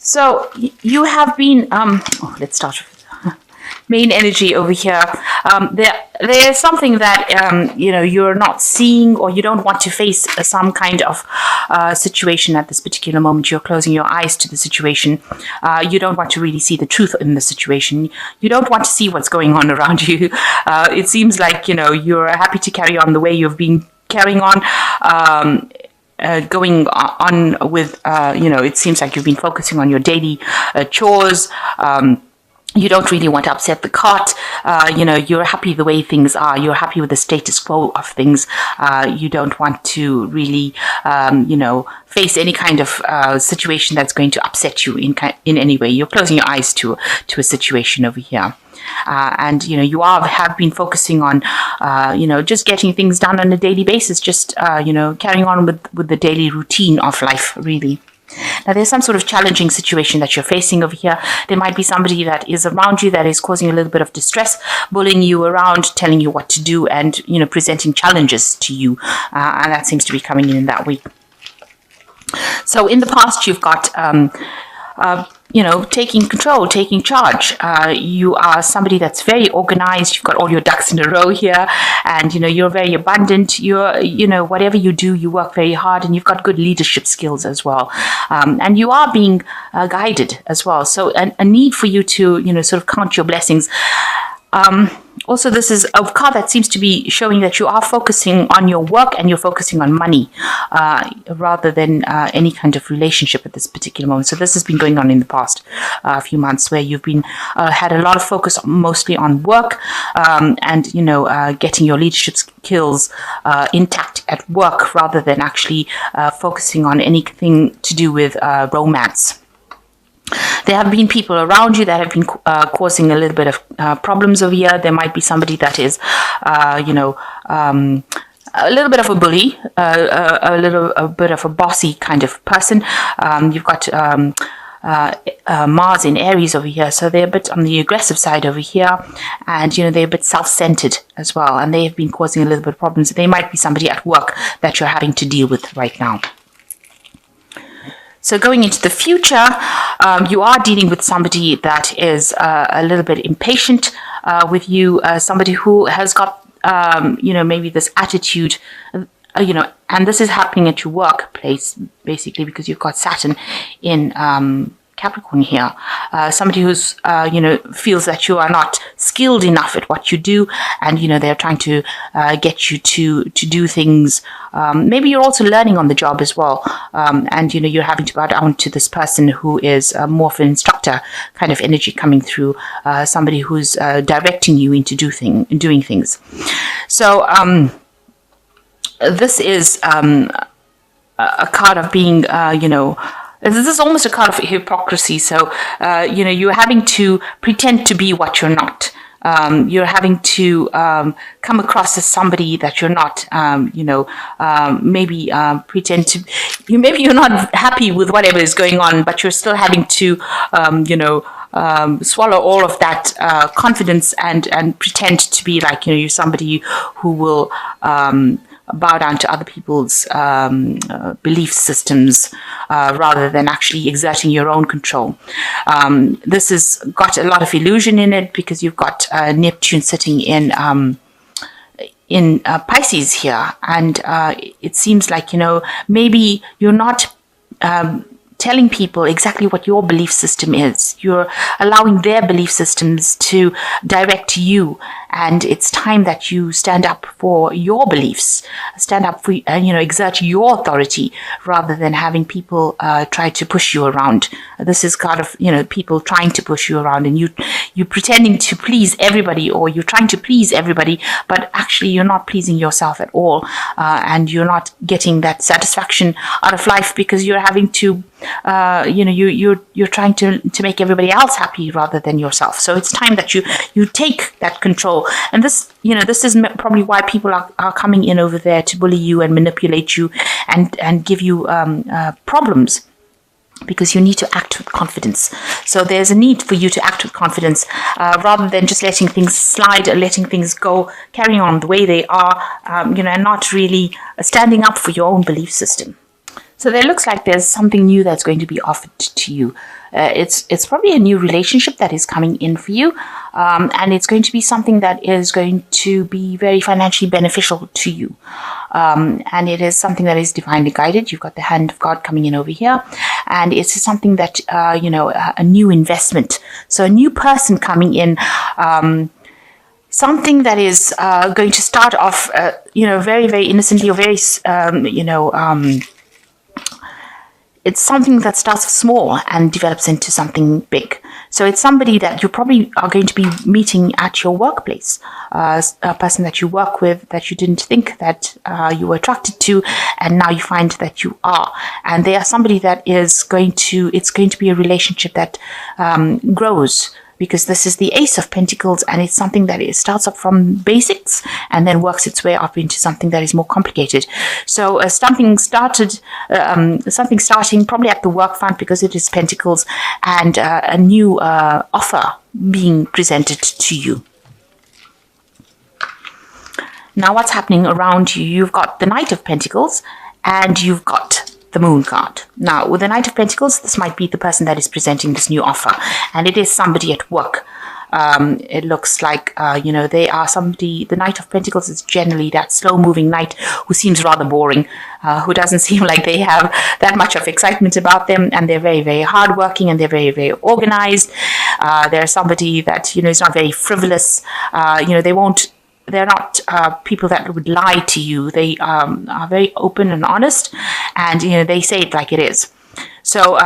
So you have been, let's start with main energy over here. There is something that, you're not seeing, or you don't want to face some kind of situation at this particular moment. You're closing your eyes to the situation. You don't want to really see the truth in the situation. You don't want to see what's going on around you. It seems like, you're happy to carry on the way you've been carrying on. Going on with, it seems like you've been focusing on your daily chores. You don't really want to upset the cart. You're happy the way things are. You're happy with the status quo of things. You don't want to really, face any kind of situation that's going to upset you in any way. You're closing your eyes to a situation over here. And you have been focusing on just getting things done on a daily basis, just carrying on with the daily routine of life, really. Now, there's some sort of challenging situation that you're facing over here. There might be somebody that is around you that is causing a little bit of distress, bullying you around, telling you what to do, and presenting challenges to you, and that seems to be coming in that way. So in the past, you've got taking control, taking charge. You are somebody that's very organized. You've got all your ducks in a row here, and you're very abundant. You're whatever you do, you work very hard, and you've got good leadership skills as well. And you are being guided as well. So a need for you to sort of count your blessings. Also, this is a card that seems to be showing that you are focusing on your work and you're focusing on money rather than any kind of relationship at this particular moment. So this has been going on in the past few months, where you've been had a lot of focus mostly on work and getting your leadership skills intact at work, rather than actually focusing on anything to do with romance. There have been people around you that have been causing a little bit of problems over here. There might be somebody that is, a little bit of a bully, a bit of a bossy kind of person. You've got Mars in Aries over here, so they're a bit on the aggressive side over here, and they're a bit self-centered as well, and they have been causing a little bit of problems. They might be somebody at work that you're having to deal with right now. So going into the future, you are dealing with somebody that is a little bit impatient with you, somebody who has got, maybe this attitude, and this is happening at your workplace, basically, because you've got Saturn in Capricorn here. Somebody who's, feels that you are not skilled enough at what you do, and, they're trying to get you to do things. Maybe you're also learning on the job as well, and you're having to bow down to this person who is more of an instructor kind of energy coming through, somebody who's directing you into doing things. So this is a card of being, this is almost a card of hypocrisy. So you're having to pretend to be what you're not. You're having to come across as somebody that you're not, maybe pretend to, maybe you're not happy with whatever is going on, but you're still having to, swallow all of that confidence and pretend to be like, you're somebody who will bow down to other people's belief systems rather than actually exerting your own control. This has got a lot of illusion in it, because you've got Neptune sitting in Pisces here, and it seems like maybe you're not telling people exactly what your belief system is. You're allowing their belief systems to direct you, and it's time that you stand up for your beliefs, stand up for, exert your authority, rather than having people try to push you around. This is kind of, people trying to push you around, and you pretending to please everybody, or you're trying to please everybody, but actually you're not pleasing yourself at all, and you're not getting that satisfaction out of life, because you're having to you're trying to make everybody else happy rather than yourself. So it's time that you take that control. And this is probably why people are coming in over there to bully you and manipulate you and give you problems, because you need to act with confidence. So there's a need for you to act with confidence rather than just letting things slide, or letting things go, carrying on the way they are, and not really standing up for your own belief system. So there looks like there's something new that's going to be offered to you. It's probably a new relationship that is coming in for you, and it's going to be something that is going to be very financially beneficial to you. And it is something that is divinely guided. You've got the hand of God coming in over here, and it's something that a new investment. So a new person coming in. Something that is going to start off, very, very innocently, or very, it's something that starts small and develops into something big. So it's somebody that you probably are going to be meeting at your workplace, a person that you work with that you didn't think that you were attracted to, and now you find that you are. And they are somebody that it's going to be a relationship that grows, because this is the Ace of Pentacles, and it's something that it starts up from basics and then works its way up into something that is more complicated. So something starting probably at the work front, because it is Pentacles, and a new offer being presented to you. Now what's happening around you? You've got the Knight of Pentacles, and you've got the Moon card. Now, with the Knight of Pentacles, this might be the person that is presenting this new offer, and it is somebody at work. It looks like, they are somebody. The Knight of Pentacles is generally that slow-moving knight who seems rather boring, who doesn't seem like they have that much of excitement about them, and they're very, very hardworking, and they're very, very organized. They're somebody that, is not very frivolous. They're not people that would lie to you. They are very open and honest, and they say it like it is. So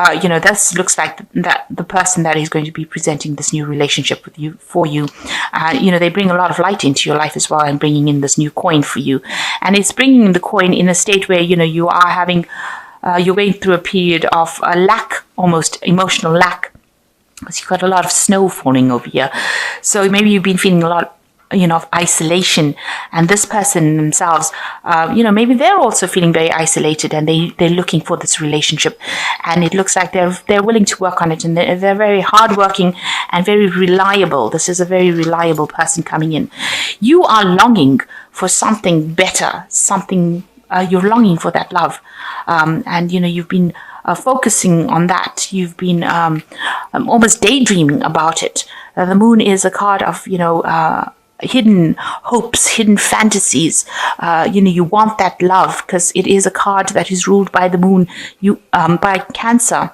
this looks like that the person that is going to be presenting this new relationship with you for you. They bring a lot of light into your life as well, and bringing in this new coin for you. And it's bringing the coin in a state where you are having you're going through a period of lack, almost emotional lack, because you've got a lot of snow falling over here. So maybe you've been feeling a lot of isolation, and this person themselves, maybe they're also feeling very isolated, and they're looking for this relationship, and it looks like they're willing to work on it, and they're very hardworking and very reliable. This is a very reliable person coming in. You are longing for something better, something you're longing for that love, and you've been focusing on that. You've been almost daydreaming about it. The Moon is a card of hidden hopes, hidden fantasies. You want that love, because it is a card that is ruled by the Moon, by Cancer,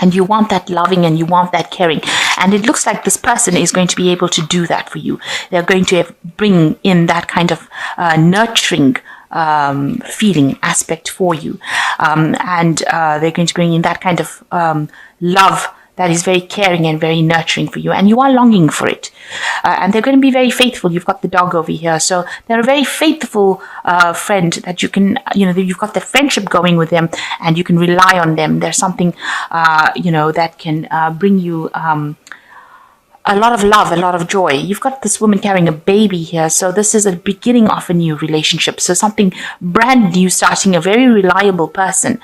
and you want that loving, and you want that caring, and it looks like this person is going to be able to do that for you. They're going to bring in that kind of nurturing feeling aspect for you, and they're going to bring in that kind of love that is very caring and very nurturing for you, and you are longing for it. And they're going to be very faithful. You've got the dog over here, so they're a very faithful friend that you can, you've got the friendship going with them, and you can rely on them. There's something, that can bring you a lot of love, a lot of joy. You've got this woman carrying a baby here, so this is a beginning of a new relationship. So something brand new starting, a very reliable person.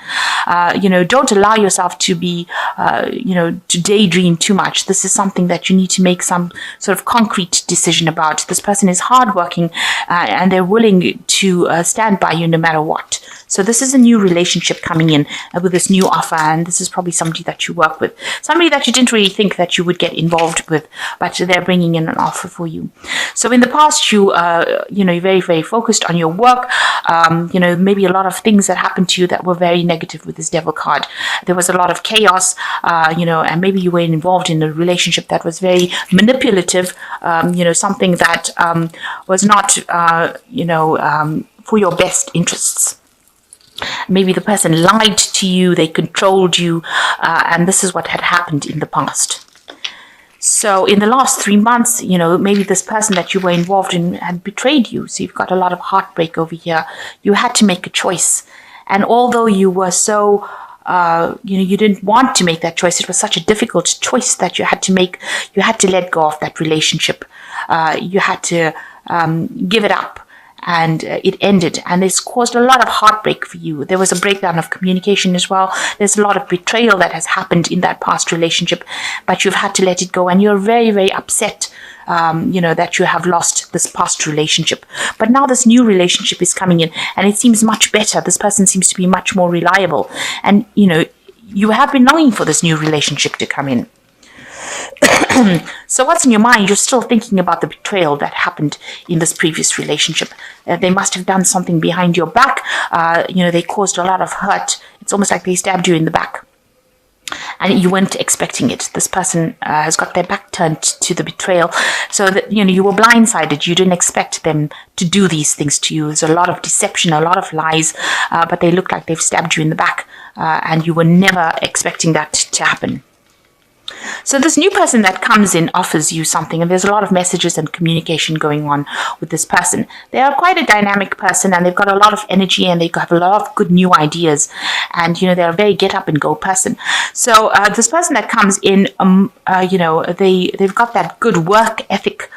Don't allow yourself to be, to daydream too much. This is something that you need to make some sort of concrete decision about. This person is hardworking, and they're willing to stand by you no matter what. So this is a new relationship coming in with this new offer, and this is probably somebody that you work with, somebody that you didn't really think that you would get involved with, but they're bringing in an offer for you. So in the past, you're very, very focused on your work. Maybe a lot of things that happened to you that were very negative with this Devil card. There was a lot of chaos, and maybe you were involved in a relationship that was very manipulative, something that was not, for your best interests. Maybe the person lied to you, they controlled you, and this is what had happened in the past. So in the last 3 months, maybe this person that you were involved in had betrayed you. So you've got a lot of heartbreak over here. You had to make a choice. And although you were so, you didn't want to make that choice, it was such a difficult choice that you had to make. You had to let go of that relationship. You had to give it up. And it ended, and it's caused a lot of heartbreak for you. There was a breakdown of communication as well. There's a lot of betrayal that has happened in that past relationship, but you've had to let it go, and you're very, very upset that you have lost this past relationship. But now this new relationship is coming in, and it seems much better. This person seems to be much more reliable. And, you have been longing for this new relationship to come in. So what's in your mind? You're still thinking about the betrayal that happened in this previous relationship. They must have done something behind your back. They caused a lot of hurt. It's almost like they stabbed you in the back, and you weren't expecting it. This person has got their back turned to the betrayal, so that you were blindsided. You didn't expect them to do these things to you. There's a lot of deception, a lot of lies, but they look like they've stabbed you in the back, and you were never expecting that to happen. So this new person that comes in offers you something, and there's a lot of messages and communication going on with this person. They are quite a dynamic person, and they've got a lot of energy, and they have a lot of good new ideas, and they're a very get up and go person. So this person that comes in, they've got that good work ethic,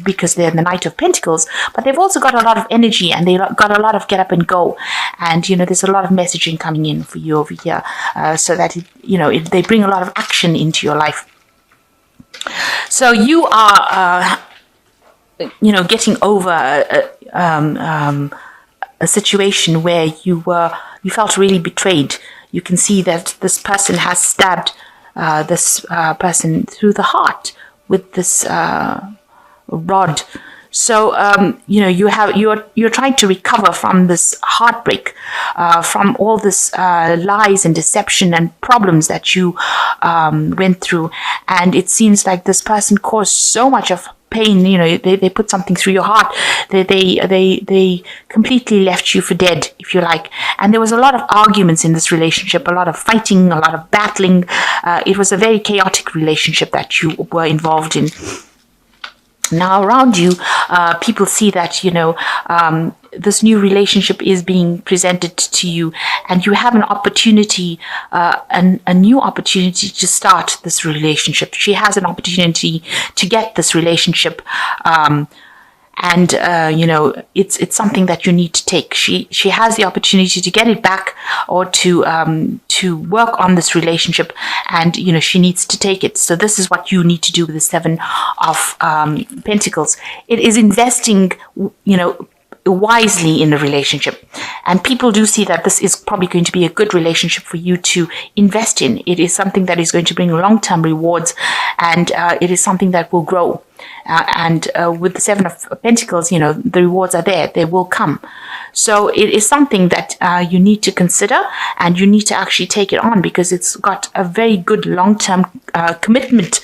because they're the Knight of Pentacles, but they've also got a lot of energy, and they've got a lot of get up and go, and there's a lot of messaging coming in for you over here, so that they bring a lot of action into your life. So you are getting over a situation where you felt really betrayed. You can see that this person has stabbed this person through the heart with this rod. So you're trying to recover from this heartbreak, from all this lies and deception and problems that you went through, and it seems like this person caused so much of pain. They put something through your heart. They completely left you for dead, if you like. And there was a lot of arguments in this relationship, a lot of fighting, a lot of battling. It was a very chaotic relationship that you were involved in. Now around you, people see that, this new relationship is being presented to you, and you have an opportunity, a new opportunity to start this relationship. She has an opportunity to get this relationship, and it's something that you need to take. She has the opportunity to get it back, or to work on this relationship, and she needs to take it. So this is what you need to do with the Seven of Pentacles. It is investing wisely in a relationship, and people do see that this is probably going to be a good relationship for you to invest in. It is something that is going to bring long-term rewards, and it is something that will grow. And with the Seven of Pentacles, the rewards are there. They will come. So it is something that you need to consider, and you need to actually take it on, because it's got a very good long-term commitment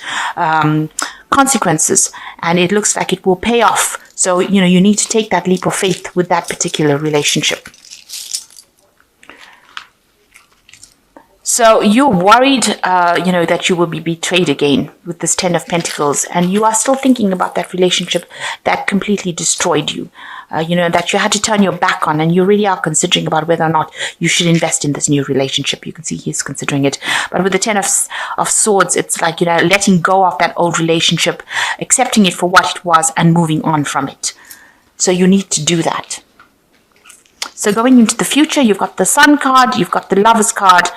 consequences, and it looks like it will pay off. So, you need to take that leap of faith with that particular relationship. So you're worried, that you will be betrayed again with this Ten of Pentacles, and you are still thinking about that relationship that completely destroyed you, that you had to turn your back on, and you really are considering about whether or not you should invest in this new relationship. You can see he's considering it. But with the Ten of Swords, it's like, letting go of that old relationship, accepting it for what it was, and moving on from it. So you need to do that. So going into the future, you've got the Sun card, you've got the Lovers card,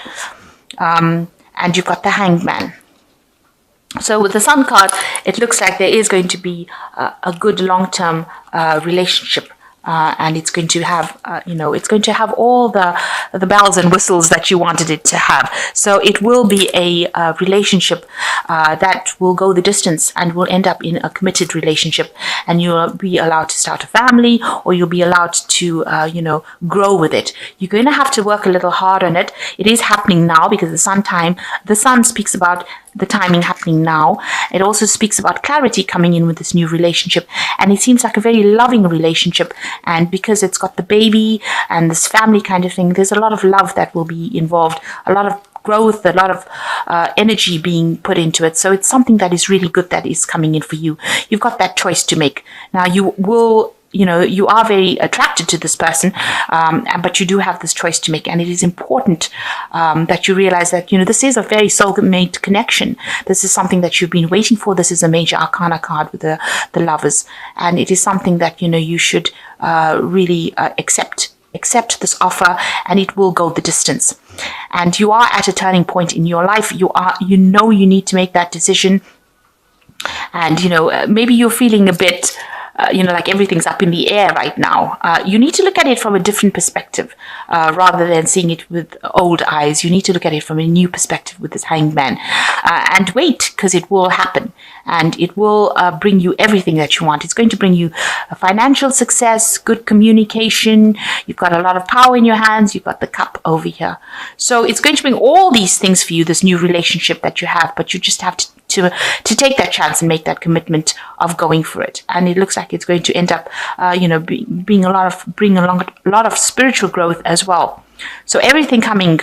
and you've got the Hangman. So with the Sun card, it looks like there is going to be a good long-term relationship, and it's going to have, it's going to have all the bells and whistles that you wanted it to have. So it will be a relationship that will go the distance and will end up in a committed relationship, and you'll be allowed to start a family, or you'll be allowed to, grow with it. You're going to have to work a little hard on it. It is happening now, because the Sun speaks about the timing happening now. It also speaks about clarity coming in with this new relationship, and it seems like a very loving relationship, and because it's got the baby and this family kind of thing, there's a lot of love that will be involved, a lot of growth, a lot of energy being put into it. So it's something that is really good that is coming in for you. You've got that choice to make. Now you will, you are very attracted to this person, but you do have this choice to make, and it is important that you realize that, this is a very soulmate connection. This is something that you've been waiting for. This is a major arcana card with the Lovers, and it is something that, you should really accept this offer, and it will go the distance. And you are at a turning point in your life. You need to make that decision. And, maybe you're feeling a bit, like everything's up in the air right now. You need to look at it from a different perspective rather than seeing it with old eyes. You need to look at it from a new perspective with this Hanged Man and wait, because it will happen. And it will bring you everything that you want. It's going to bring you financial success, good communication. You've got a lot of power in your hands. You've got the cup over here. So it's going to bring all these things for you, this new relationship that you have. But you just have to take that chance and make that commitment of going for it. And it looks like it's going to end up, bring along a lot of spiritual growth as well. So everything coming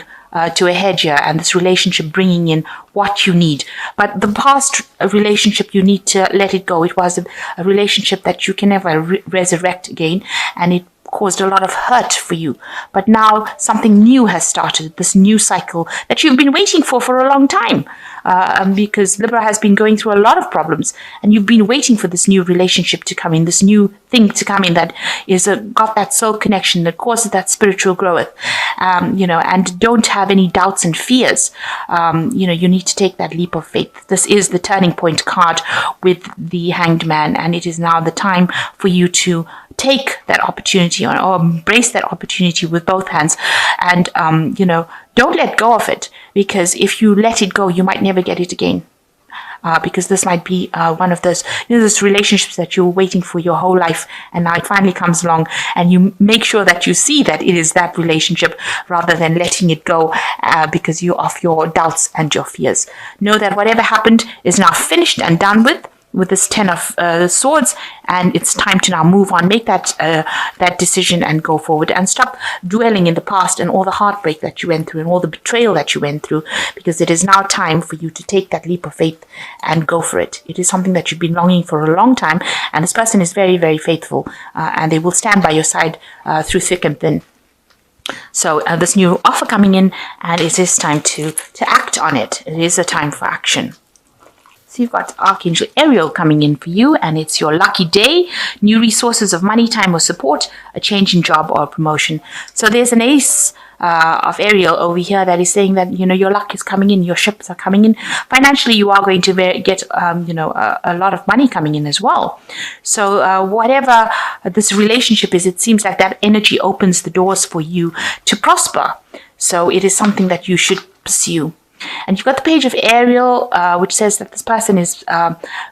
to a head here, and this relationship bringing in what you need. But the past relationship, you need to let it go. It was a relationship that you can never resurrect again, and it caused a lot of hurt for you. But now something new has started, this new cycle that you've been waiting for a long time. Because Libra has been going through a lot of problems, and you've been waiting for this new relationship to come in, this new thing to come in that is got that soul connection that causes that spiritual growth. And don't have any doubts and fears. You need to take that leap of faith. This is the turning point card with the Hanged Man, and it is now the time for you to take that opportunity or embrace that opportunity with both hands, and don't let go of it, because if you let it go, you might never get it again. Because this might be one of those, those relationships that you're waiting for your whole life, and now it finally comes along, and you make sure that you see that it is that relationship rather than letting it go because you're off your doubts and your fears. Know that whatever happened is now finished and done with this 10 of swords, and it's time to now move on, make that decision and go forward, and stop dwelling in the past and all the heartbreak that you went through and all the betrayal that you went through, because it is now time for you to take that leap of faith and go for it. It is something that you've been longing for a long time, and this person is very, very faithful, and they will stand by your side through thick and thin. So this new offer coming in, and it is time to act on it. It is a time for action. So you've got Archangel Ariel coming in for you, and it's your lucky day, new resources of money, time, or support, a change in job or promotion. So there's an ace of Ariel over here that is saying that, your luck is coming in, your ships are coming in. Financially, you are going to get, a lot of money coming in as well. So whatever this relationship is, it seems like that energy opens the doors for you to prosper. So it is something that you should pursue. And you've got the Page of Ariel, which says that this person is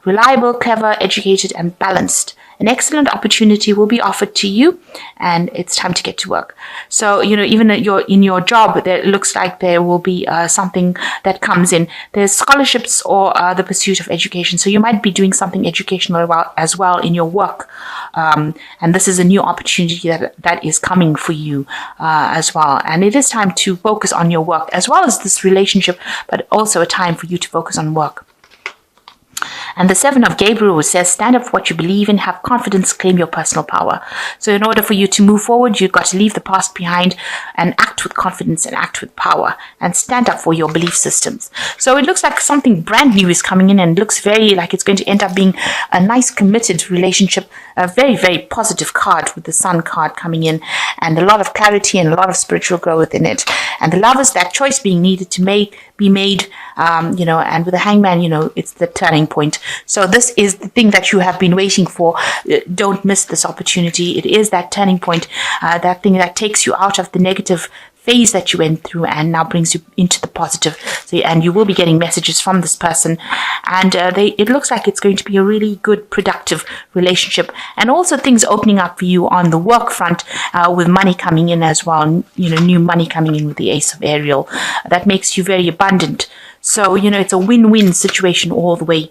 reliable, clever, educated, and balanced. An excellent opportunity will be offered to you, and it's time to get to work. So, even in your job, there looks like there will be something that comes in. There's scholarships or the pursuit of education. So you might be doing something educational as well in your work. And this is a new opportunity that is coming for you as well. And it is time to focus on your work as well as this relationship, but also a time for you to focus on work. And the Seven of Gabriel says, stand up for what you believe in, have confidence, claim your personal power. So in order for you to move forward, you've got to leave the past behind and act with confidence and act with power and stand up for your belief systems. So it looks like something brand new is coming in, and looks very like it's going to end up being a nice committed relationship, a very, very positive card with the Sun card coming in, and a lot of clarity and a lot of spiritual growth in it. And the Lovers, that choice being needed to be made, and with the Hangman, it's the turning point. So this is the thing that you have been waiting for. Don't miss this opportunity. It is that turning point, that thing that takes you out of the negative phase that you went through and now brings you into the positive. So, and you will be getting messages from this person, and it looks like it's going to be a really good, productive relationship, and also things opening up for you on the work front with money coming in as well. New money coming in with the Ace of Ariel that makes you very abundant. So it's a win-win situation all the way.